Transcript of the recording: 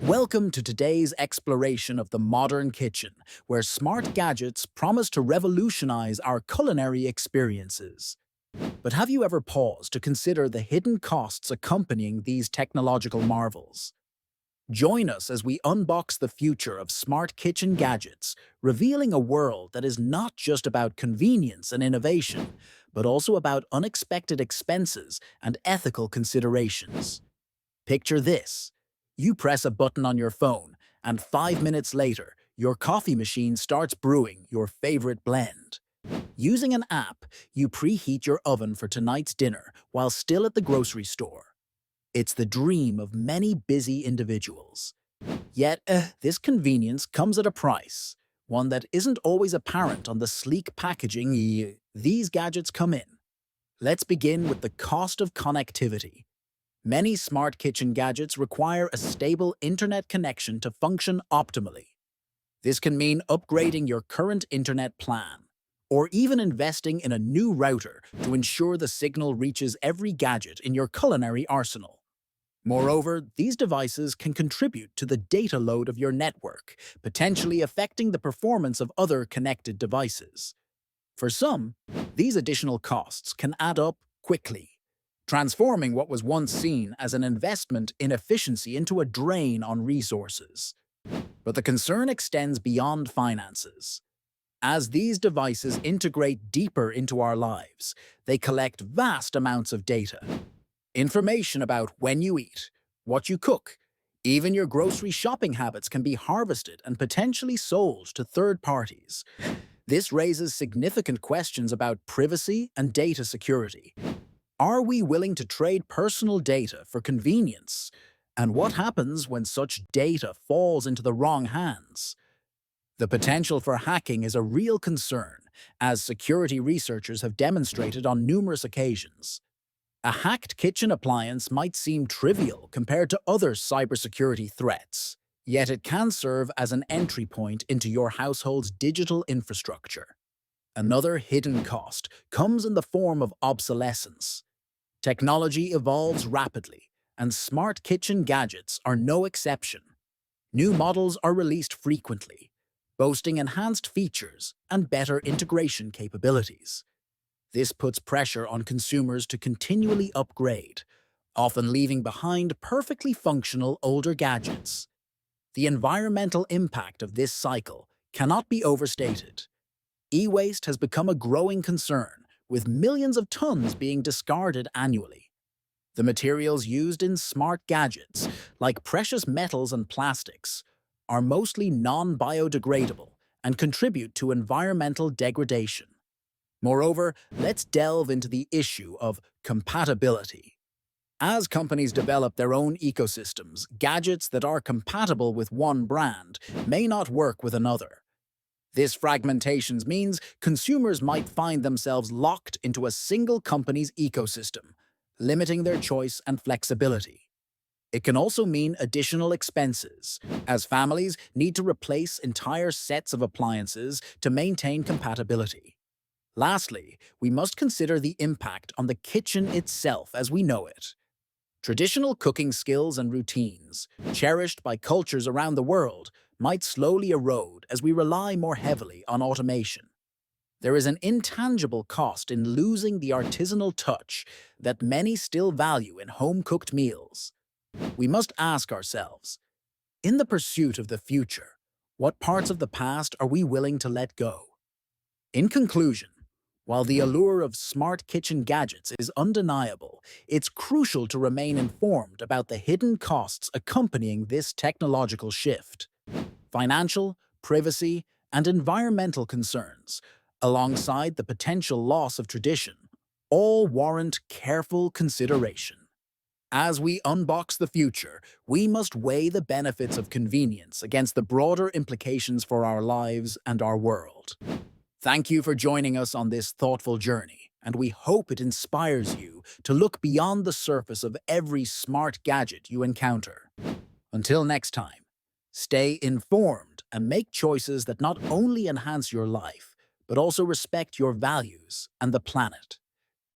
Welcome to today's exploration of the modern kitchen, where smart gadgets promise to revolutionize our culinary experiences. But have you ever paused to consider the hidden costs accompanying these technological marvels? Join us as we unbox the future of smart kitchen gadgets, revealing a world that is not just about convenience and innovation, but also about unexpected expenses and ethical considerations. Picture this. You press a button on your phone, and 5 minutes later, your coffee machine starts brewing your favorite blend. Using an app, you preheat your oven for tonight's dinner while still at the grocery store. It's the dream of many busy individuals. Yet, this convenience comes at a price, one that isn't always apparent on the sleek packaging these gadgets come in. Let's begin with the cost of connectivity. Many smart kitchen gadgets require a stable internet connection to function optimally. This can mean upgrading your current internet plan, or even investing in a new router to ensure the signal reaches every gadget in your culinary arsenal. Moreover, these devices can contribute to the data load of your network, potentially affecting the performance of other connected devices. For some, these additional costs can add up quickly, transforming what was once seen as an investment in efficiency into a drain on resources. But the concern extends beyond finances. As these devices integrate deeper into our lives, they collect vast amounts of data. Information about when you eat, what you cook, even your grocery shopping habits can be harvested and potentially sold to third parties. This raises significant questions about privacy and data security. Are we willing to trade personal data for convenience? And what happens when such data falls into the wrong hands? The potential for hacking is a real concern, as security researchers have demonstrated on numerous occasions. A hacked kitchen appliance might seem trivial compared to other cybersecurity threats, yet it can serve as an entry point into your household's digital infrastructure. Another hidden cost comes in the form of obsolescence. Technology evolves rapidly, and smart kitchen gadgets are no exception. New models are released frequently, boasting enhanced features and better integration capabilities. This puts pressure on consumers to continually upgrade, often leaving behind perfectly functional older gadgets. The environmental impact of this cycle cannot be overstated. E-waste has become a growing concern, with millions of tons being discarded annually. The materials used in smart gadgets, like precious metals and plastics, are mostly non-biodegradable and contribute to environmental degradation. Moreover, let's delve into the issue of compatibility. As companies develop their own ecosystems, gadgets that are compatible with one brand may not work with another. This fragmentation means consumers might find themselves locked into a single company's ecosystem, limiting their choice and flexibility. It can also mean additional expenses, as families need to replace entire sets of appliances to maintain compatibility. Lastly, we must consider the impact on the kitchen itself as we know it. Traditional cooking skills and routines, cherished by cultures around the world, might slowly erode as we rely more heavily on automation. There is an intangible cost in losing the artisanal touch that many still value in home-cooked meals. We must ask ourselves, in the pursuit of the future, what parts of the past are we willing to let go? In conclusion, while the allure of smart kitchen gadgets is undeniable, it's crucial to remain informed about the hidden costs accompanying this technological shift. Financial, privacy, and environmental concerns, alongside the potential loss of tradition, all warrant careful consideration. As we unbox the future, we must weigh the benefits of convenience against the broader implications for our lives and our world. Thank you for joining us on this thoughtful journey, and we hope it inspires you to look beyond the surface of every smart gadget you encounter. Until next time, stay informed and make choices that not only enhance your life, but also respect your values and the planet.